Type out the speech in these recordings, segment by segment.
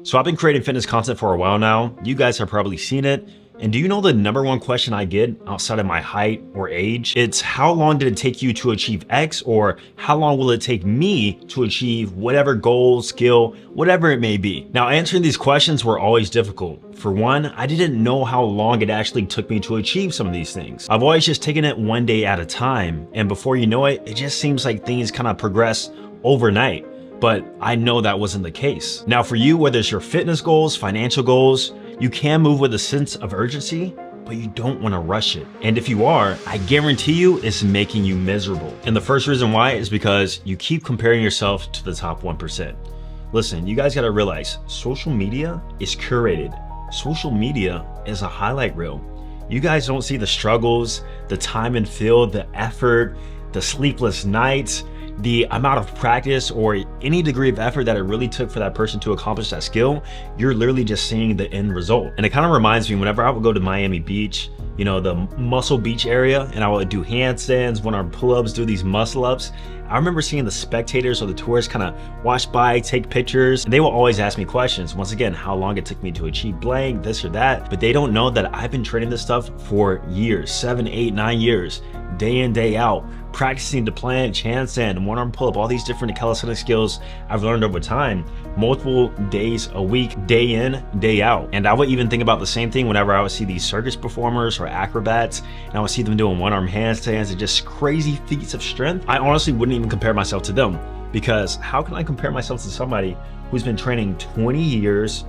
So I've been creating fitness content for a while now. You guys have probably seen it. And do you know the number one question I get outside of my height or age? It's how long did it take you to achieve X, or how long will it take me to achieve whatever goal, skill, whatever it may be. Now, answering these questions were always difficult. For one, I didn't know how long it actually took me to achieve some of these things. I've always just taken it one day at a time. And before you know it, it just seems like things kind of progress overnight. But I know that wasn't the case. Now for you, whether it's your fitness goals, financial goals, you can move with a sense of urgency, but you don't want to rush it. And if you are, I guarantee you it's making you miserable. And the first reason why is because you keep comparing yourself to the top 1%. Listen, you guys got to realize social media is curated. Social media is a highlight reel. You guys don't see the struggles, the time and field, the effort, the sleepless nights, the amount of practice or any degree of effort that it really took for that person to accomplish that skill. You're literally just seeing the end result. And it kind of reminds me whenever I would go to Miami Beach, you know, the Muscle Beach area, and I would do handstands, one-arm pull-ups, do these muscle ups. I remember seeing the spectators or the tourists kind of watch by, take pictures, and they will always ask me questions. Once again, how long it took me to achieve blank, this or that. But they don't know that I've been training this stuff for years, 7, 8, 9 years, day in, day out, practicing the planche, handstand, one-arm pull-up, all these different calisthenic skills I've learned over time, multiple days a week, day in, day out. And I would even think about the same thing whenever I would see these circus performers or acrobats, and I would see them doing one-arm handstands and just crazy feats of strength. I honestly wouldn't even compare myself to them, because how can I compare myself to somebody who's been training 20 years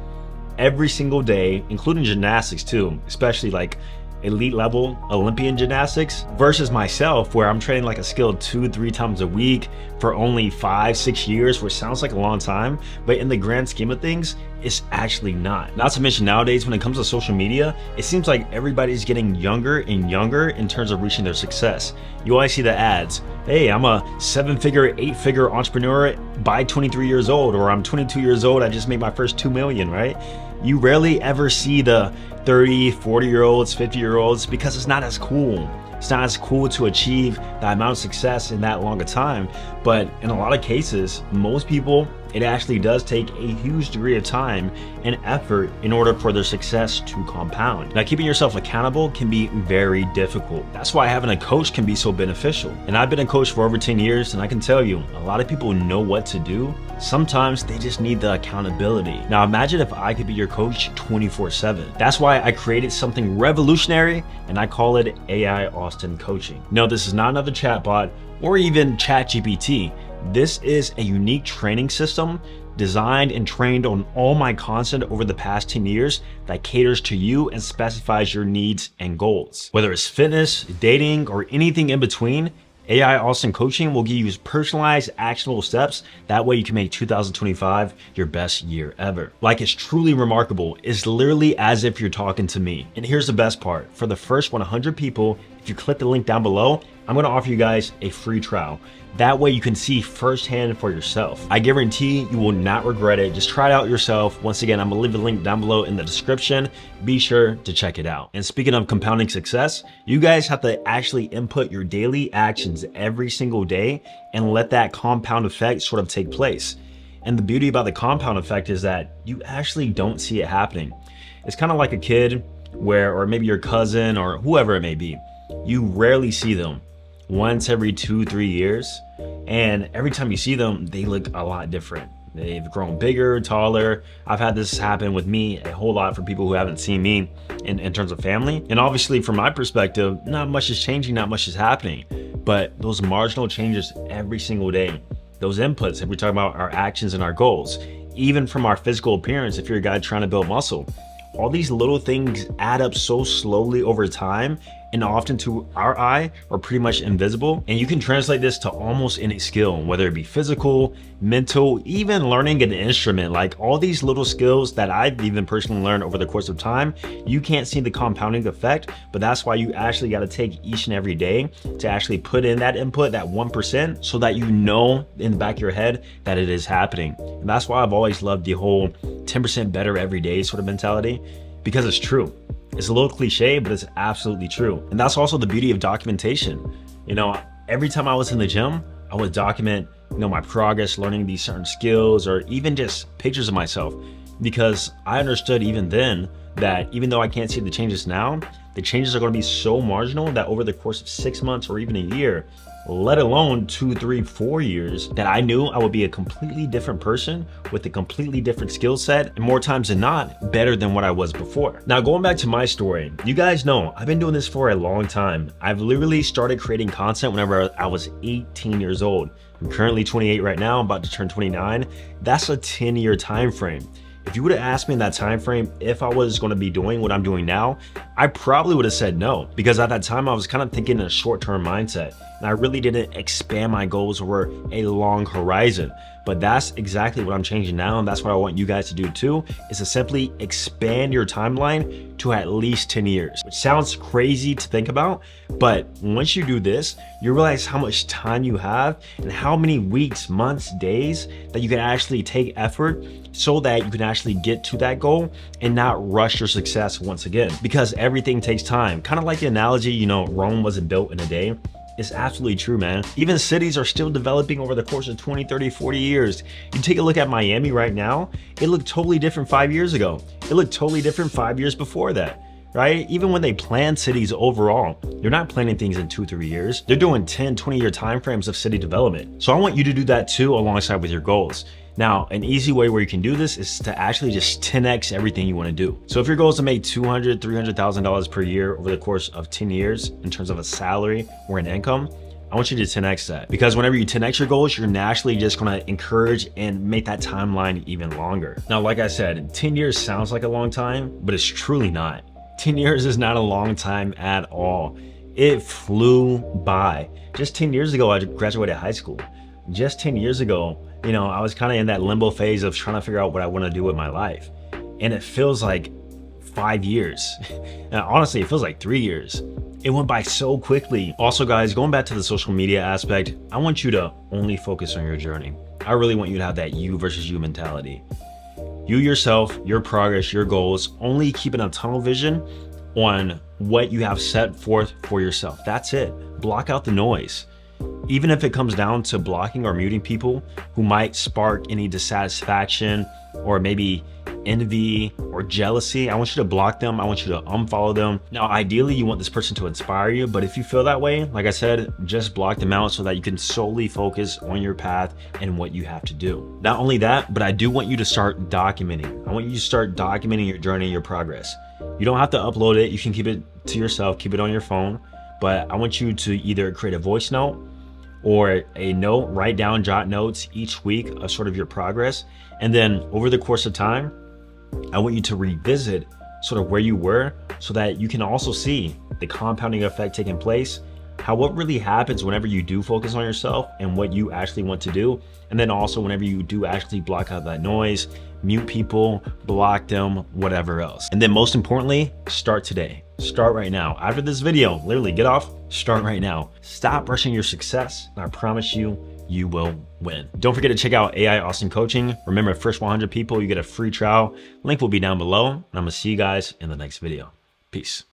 every single day, including gymnastics too, especially like elite level Olympian gymnastics, versus myself where I'm training like a skill 2-3 times a week for only 5-6 years, which sounds like a long time, but in the grand scheme of things, it's actually not. Not to mention nowadays when it comes to social media, it seems like everybody's getting younger and younger in terms of reaching their success. You always see the ads, hey, I'm a 7-figure, 8-figure entrepreneur by 23 years old, or I'm 22 years old, I just made my first 2 million, right? You rarely ever see the 30, 40-year-olds, 50-year-olds, because it's not as cool. It's not as cool to achieve that amount of success in that long a time. But in a lot of cases, most people, it actually does take a huge degree of time and effort in order for their success to compound. Now, keeping yourself accountable can be very difficult. That's why having a coach can be so beneficial. And I've been a coach for over 10 years, and I can tell you, a lot of people know what to do. Sometimes they just need the accountability. Now, imagine if I could be your coach 24/7. That's why I created something revolutionary, and I call it AI Austin Coaching. No, this is not another chatbot or even ChatGPT. This is a unique training system designed and trained on all my content over the past 10 years that caters to you and specifies your needs and goals. Whether it's fitness, dating, or anything in between, AI Austin Coaching will give you personalized, actionable steps. That way you can make 2025 your best year ever. Like, it's truly remarkable. It's literally as if you're talking to me. And here's the best part. For the first 100 people, if you click the link down below, I'm gonna offer you guys a free trial. That way you can see firsthand for yourself. I guarantee you will not regret it. Just try it out yourself. Once again, I'm gonna leave the link down below in the description. Be sure to check it out. And speaking of compounding success, you guys have to actually input your daily actions every single day and let that compound effect sort of take place. And the beauty about the compound effect is that you actually don't see it happening. It's kind of like a kid or maybe your cousin or whoever it may be. You rarely see them. Once every 2-3 years, and every time you see them, they look a lot different. They've grown bigger, taller. I've had this happen with me a whole lot for people who haven't seen me in terms of family. And obviously from my perspective, not much is changing, not much is happening, but those marginal changes every single day, those inputs, if we're talking about our actions and our goals, even from our physical appearance, if you're a guy trying to build muscle, all these little things add up so slowly over time, and often to our eye are pretty much invisible. And you can translate this to almost any skill, whether it be physical, mental, even learning an instrument. Like, all these little skills that I've even personally learned over the course of time, you can't see the compounding effect, but that's why you actually got to take each and every day to actually put in that input, that 1%, so that you know in the back of your head that it is happening. And that's why I've always loved the whole 10% better every day sort of mentality, because it's true. It's a little cliche, but it's absolutely true. And that's also the beauty of documentation. You know, every time I was in the gym, I would document, my progress learning these certain skills, or even just pictures of myself. because I understood even then that even though I can't see the changes now, the changes are going to be so marginal that over the course of 6 months or even a year, let alone 2, 3, 4 years, that I knew I would be a completely different person with a completely different skill set, and more times than not, better than what I was before. Now, going back to my story, you guys know I've been doing this for a long time. I've literally started creating content whenever I was 18 years old. I'm currently 28 right now, I'm about to turn 29. That's a 10-year time frame. If you would have asked me in that time frame if I was going to be doing what I'm doing now, I probably would have said no, because at that time I was kind of thinking in a short-term mindset, and I really didn't expand my goals over a long horizon. But that's exactly what I'm changing now, and that's what I want you guys to do too, is to simply expand your timeline to at least 10 years, which sounds crazy to think about, but once you do this, you realize how much time you have and how many weeks, months, days that you can actually take effort so that you can actually get to that goal and not rush your success once again, because everything takes time. Kind of like the analogy, you know, Rome wasn't built in a day. It's absolutely true, man. Even cities are still developing over the course of 20, 30, 40 years. You take a look at Miami right now, it looked totally different 5 years ago. It looked totally different 5 years before that, right? Even when they plan cities overall, they're not planning things in 2, 3 years. They're doing 10, 20-year timeframes of city development. So I want you to do that too alongside with your goals. Now, an easy way where you can do this is to actually just 10x everything you want to do. So if your goal is to make $200,000, $300,000 per year over the course of 10 years in terms of a salary or an income, I want you to 10x that, because whenever you 10x your goals, you're naturally just going to encourage and make that timeline even longer. Now, like I said, 10 years sounds like a long time, but it's truly not. 10 years is not a long time at all. It flew by. Just 10 years ago, I graduated high school. Just 10 years ago, you know, I was kind of in that limbo phase of trying to figure out what I want to do with my life. And it feels like 5 years. Now, honestly, it feels like 3 years. It went by so quickly. Also, guys, going back to the social media aspect, I want you to only focus on your journey. I really want you to have that you versus you mentality. You yourself, your progress, your goals, only keeping a tunnel vision on what you have set forth for yourself. That's it. Block out the noise. Even if it comes down to blocking or muting people who might spark any dissatisfaction or maybe envy or jealousy, I want you to block them. I want you to unfollow them. Now, ideally, you want this person to inspire you, but if you feel that way, like I said, just block them out so that you can solely focus on your path and what you have to do. Not only that, but I do want you to start documenting. I want you to start documenting your journey, your progress. You don't have to upload it. You can keep it to yourself, keep it on your phone, but I want you to either create a voice note or a note, write down, jot notes each week of sort of your progress. And then over the course of time, I want you to revisit sort of where you were so that you can also see the compounding effect taking place, how what really happens whenever you do focus on yourself and what you actually want to do. And then also whenever you do actually block out that noise, mute people, block them, whatever else. And then most importantly, start today. Start right now. After this video, literally get off, start right now. Stop rushing your success, and I promise you, you will win. Don't forget to check out AI Austin Coaching. Remember, first 100 people, you get a free trial. Link will be down below, and I'm gonna see you guys in the next video. Peace.